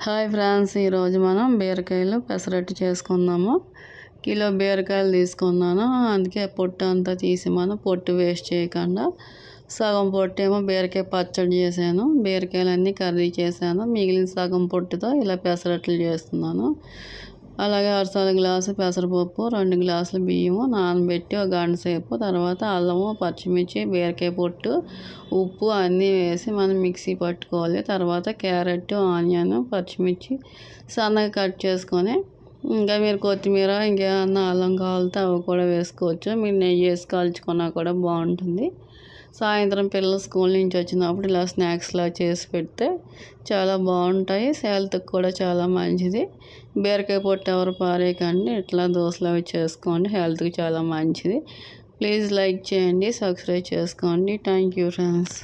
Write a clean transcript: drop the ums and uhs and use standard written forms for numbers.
Hi friends, ఈరోజు మనం బీరకాయలు పెసరట్టు చేసుకుందాము. కిలో బీరకాయలు తీసుకున్నాను, అందుకే పొట్టు అంతా తీసి పొట్టు వేస్ట్ చేయకుండా సగం పొట్టు ఏమో బీరకాయ పచ్చడి చేశాను. బీరకాయలన్నీ కర్రీ చేశాను. మిగిలిన సగం పొట్టుతో ఇలా పెసరట్లు చేస్తున్నాను. అలాగే అరసలు గ్లాసు పెసరపప్పు, 2 గ్లాసులు బియ్యము నానబెట్టి ఒక గంట సేపు, తర్వాత అల్లము, పచ్చిమిర్చి, బీరకాయ పొట్టు, ఉప్పు అన్నీ వేసి మనం మిక్సీ పట్టుకోవాలి. తర్వాత క్యారెట్, ఆనియన్, పచ్చిమిర్చి సన్నగా కట్ చేసుకొని, ఇంకా మీరు కొత్తిమీర ఇంకేమన్నా అల్లం కావాలితే అవి కూడా వేసుకోవచ్చు. మీరు నెయ్యి వేసి కాల్చుకున్నా కూడా బాగుంటుంది. సాయంత్రం పిల్లలు స్కూల్ నుంచి వచ్చినప్పుడు ఇలా స్నాక్స్లా చేసి పెడితే చాలా బాగుంటాయి. హెల్త్కి కూడా చాలా మంచిది. బీరకాయ పొట్టు ఎవరు పారేయకండి, ఇట్లా దోశలు అవి చేసుకోండి, హెల్త్కి చాలా మంచిది. ప్లీజ్ లైక్ చేయండి, సబ్స్క్రైబ్ చేసుకోండి. Thank you friends.